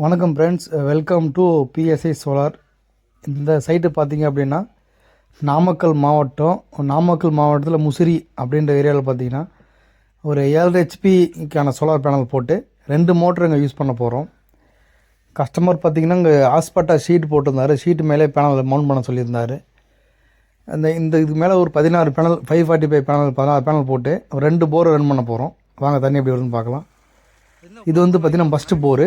வணக்கம் friends, welcome to PSI solar. இந்த site பார்த்தீங்க அப்படின்னா நாமக்கல் மாவட்டத்தில் முசிறி அப்படின்ற ஏரியாவில் பார்த்தீங்கன்னா ஒரு 7 ஹெச்பிக்கான சோலார் பேனல் போட்டு 2 மோட்டர் இங்கே யூஸ் பண்ண போகிறோம். கஸ்டமர் பார்த்தீங்கன்னா இங்கே ஹாஸ்பட்டா ஷீட் போட்டிருந்தார். ஷீட்டு மேலே பேனல் மவுண்ட் பண்ண சொல்லியிருந்தார். இதுக்கு மேலே ஒரு 16 பேனல் 545 பேனல் 16 பேனல் போட்டு 2 போர் ரன் பண்ண போகிறோம். வாங்க தண்ணி எப்படி வருதுன்னு பார்க்கலாம். இது வந்து பார்த்திங்கன்னா ஃபஸ்ட்டு போரு.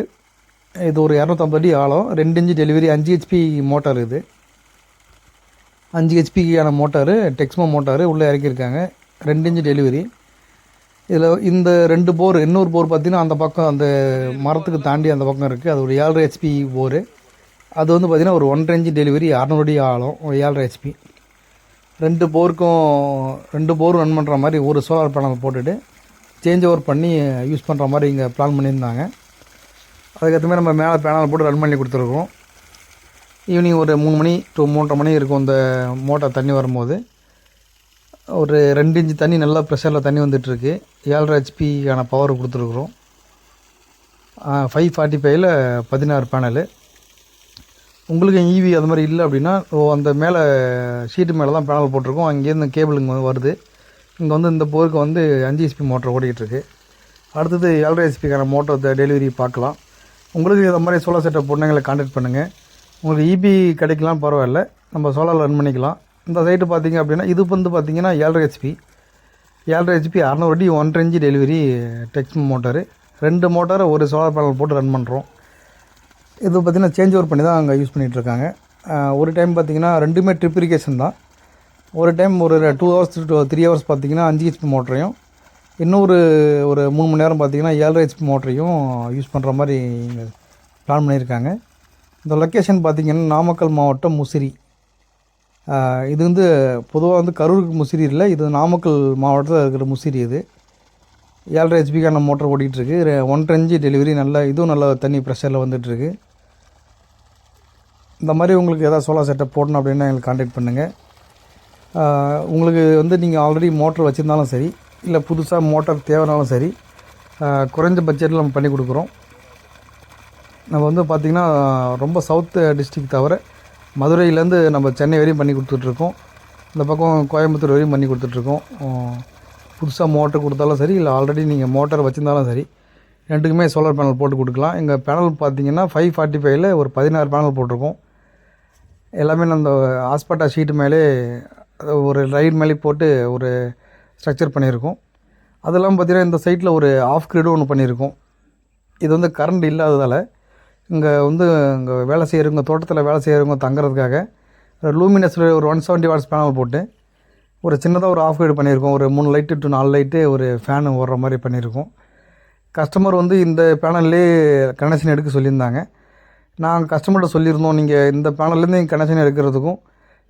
இது ஒரு 250 அடி ஆழம், 2 இன்ச்சு டெலிவரி, 5 ஹெச்பி மோட்டார். இது 5 ஹெச்பிக்கான மோட்டாரு, டெக்ஸ்மோ மோட்டாரு உள்ளே இறக்கியிருக்காங்க. 2 இன்ச்சு டெலிவரி. இதில் இந்த 2 போர், இன்னொரு போர் பார்த்திங்கன்னா அந்த பக்கம் அந்த மரத்துக்கு தாண்டி அந்த பக்கம் இருக்குது. அது ஒரு 7 ஹெச்பி போரு. அது வந்து பார்த்திங்கன்னா ஒரு 1.5 இன்ச்சு டெலிவரி, 600 அடி ஆழம், 7 ஹெச்பி. 2 போரும் ரன் பண்ணுற மாதிரி ஒரு சோலார் பேனல் போட்டுட்டு சேஞ்ச் ஓவர் பண்ணி யூஸ் பண்ணுற மாதிரி இங்கே பிளான் பண்ணியிருந்தாங்க. அதுக்கேற்ற மாதிரி நம்ம மேலே பேனல் போட்டு ரன் பண்ணி கொடுத்துருக்கோம். ஈவினிங் ஒரு 3 மணி டு 3:30 மணி இருக்கும் இந்த மோட்டார் தண்ணி வரும்போது. ஒரு 2 இன்ச்சு தண்ணி நல்லா ப்ரெஷரில் தண்ணி வந்துட்டுருக்கு. 7 ஹெச்பிக்கான பவர் கொடுத்துருக்குறோம். 545ல் 16 பேனலு. உங்களுக்கு ஈவி அது மாதிரி இல்லை அப்படின்னா அந்த மேலே ஷீட்டு மேலே தான் பேனல் போட்டிருக்கோம். அங்கேருந்து கேபிள் இங்கே வருது. இங்கே வந்து இந்த போருக்கு வந்து 5 ஹெச்பி மோட்டர் ஓடிக்கிட்டுருக்கு. அடுத்தது 7 ஹெச்பிக்கான மோட்டர் டெலிவரி பார்க்கலாம். உங்களுக்கு இந்த மாதிரி சோலார் செட்டப் போட்டு எங்களை கான்டாக்ட் பண்ணுங்கள். உங்களுக்கு இபி கிடைக்கலாம் பரவாயில்ல, நம்ம சோலாரில் ரன் பண்ணிக்கலாம். இந்த சைட்டு பார்த்திங்க அப்படின்னா இது வந்து பார்த்திங்கன்னா 7 ஹெச்பி 600 அடி 1.5 இன்ச்சு டெலிவரி டெக்ஸ்மோ மோட்டாரு. 2 மோட்டாரை ஒரு சோலார் பேனல் போட்டு ரன் பண்ணுறோம். இது பார்த்திங்கன்னா சேஞ்ச் ஓவர் பண்ணி தான் அங்கே யூஸ் பண்ணிகிட்ருக்காங்க. ஒரு டைம் பார்த்திங்கன்னா 2மே ட்ரிப் இரிகேஷன் தான். ஒரு டைம் ஒரு 2 ஹவர்ஸ் to 3 ஹவர்ஸ் பார்த்திங்கன்னா 5 ஹெச்பி மோட்டரையும், இன்னொரு 3 மணி நேரம் பார்த்திங்கன்னா 7 ஹெச்பி மோட்டரையும் யூஸ் பண்ணுற மாதிரி பிளான் பண்ணியிருக்காங்க. இந்த லொக்கேஷன் பார்த்திங்கன்னா நாமக்கல் மாவட்டம் முசிறி. இது வந்து பொதுவாக வந்து கரூருக்கு முசிறி இல்லை, இது நாமக்கல் மாவட்டத்தில் இருக்கிற முசிறி. இது 7 ஹெச்பிக்கான மோட்டர் ஓடிட்டுருக்கு. 1.5 இன்ச்சு டெலிவரி. இதுவும் நல்ல தண்ணி ப்ரெஷரில் வந்துட்டுருக்கு. இந்த மாதிரி உங்களுக்கு எதாவது சோலார் செட்டப் போடணும் அப்படின்னா எங்களுக்கு கான்டாக்ட் பண்ணுங்கள். உங்களுக்கு வந்து நீங்கள் ஆல்ரெடி மோட்டர் வச்சுருந்தாலும் சரி, இல்லை புதுசாக மோட்டார் தேவைனாலும் சரி, குறைஞ்ச பட்ஜெட்டில் நம்ம பண்ணி கொடுக்குறோம். நம்ம வந்து பார்த்திங்கன்னா ரொம்ப சவுத் டிஸ்ட்ரிக்ட் தவிர மதுரையிலேருந்து நம்ம சென்னை வரையும் பண்ணி கொடுத்துட்ருக்கோம். இந்த பக்கம் கோயம்புத்தூர் வரையும் பண்ணி கொடுத்துட்ருக்கோம். புதுசாக மோட்டர் கொடுத்தாலும் சரி, இல்லை ஆல்ரெடி நீங்கள் மோட்டார் வச்சுருந்தாலும் சரி, ரெண்டுக்குமே சோலார் பேனல் போட்டு கொடுக்கலாம். எங்கள் பேனல் பார்த்திங்கன்னா 545ல் ஒரு 16 பேனல் போட்டிருக்கோம். எல்லாமே அந்த ஹாஸ்பட்டா ஷீட்டு மேலே ஒரு லைன் மேலே போட்டு ஒரு ஸ்ட்ரக்சர் பண்ணியிருக்கோம். அதெல்லாம் பார்த்திங்கன்னா இந்த சைட்டில் ஒரு ஆஃப் கிரிடும் ஒன்று பண்ணியிருக்கோம். இது வந்து கரண்ட் இல்லாததால் இங்கே வேலை செய்கிறவங்க, தோட்டத்தில் வேலை செய்கிறவங்க தங்குறதுக்காக லூமினஸில் ஒரு 170 வாட்ஸ் பேனல் போட்டு ஒரு சின்னதாக ஒரு ஆஃப் கிரிட் பண்ணியிருக்கோம். ஒரு 3 லைட்டு டு 4 லைட்டு ஒரு ஃபேனு ஓடுற மாதிரி பண்ணியிருக்கோம். கஸ்டமர் வந்து இந்த பேனல்லே கனெக்ஷன் எடுக்க சொல்லியிருந்தாங்க. நாங்கள் கஸ்டமர்கிட்ட சொல்லியிருந்தோம், நீங்கள் இந்த பேனல்லேருந்து கனெக்ஷன் எடுக்கிறதுக்கும்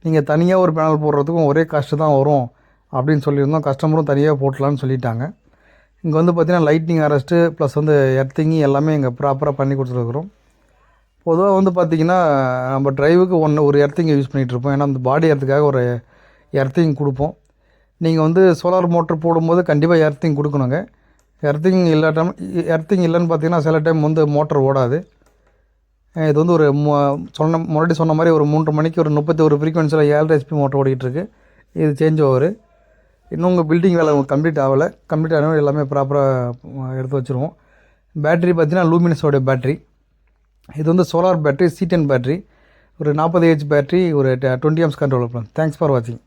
நீங்கள் தனியாக ஒரு பேனல் போடுறதுக்கும் ஒரே காஸ்ட்டு தான் வரும் அப்படின்னு சொல்லியிருந்தோம். கஸ்டமரும் தனியாக போட்டலான்னு சொல்லிட்டாங்க. இங்கே வந்து பார்த்திங்கன்னா லைட்னிங் அரெஸ்ட்டு ப்ளஸ் வந்து எர்த்திங்கு எல்லாமே இங்கே ப்ராப்பராக பண்ணி கொடுத்துருக்குறோம். பொதுவாக வந்து பார்த்திங்கன்னா நம்ம ட்ரைவுக்கு ஒரு எர்த்திங்கை யூஸ் பண்ணிகிட்ருப்போம். ஏன்னா அந்த பாடி எர்த்துக்காக ஒரு எர்த்திங் கொடுப்போம். நீங்கள் வந்து சோலார் மோட்டர் போடும்போது கண்டிப்பாக எர்த்திங் கொடுக்கணுங்க. எர்த்திங் இல்லைன்னு பார்த்திங்கன்னா சில டைம் வந்து மோட்டர் ஓடாது. இது வந்து ஒரு முன்னாடி சொன்ன மாதிரி ஒரு 3 மணிக்கு ஒரு 31 ஃப்ரீக்வன்சியில் 7 ஹெச்பி மோட்டர் ஓடிட்டுருக்கு. இது சேஞ்ச் ஓவரு. இன்னும் உங்கள் பில்டிங் வேலை கம்ப்ளீட் ஆகலை. கம்ப்ளீட் ஆகணும் எல்லாமே ப்ராப்பராக எடுத்து வச்சுருவோம். பேட்ரி பார்த்திங்கன்னா லூமினஸோடைய பேட்ரி. இது வந்து சோலார் பேட்ரி, C10 பேட்ரி, ஒரு 40 H பேட்ரி, ஒரு 20 amps கண்ட்ரோல் பண்ணலாம். தேங்க்ஸ் ஃபார் வாட்சிங்.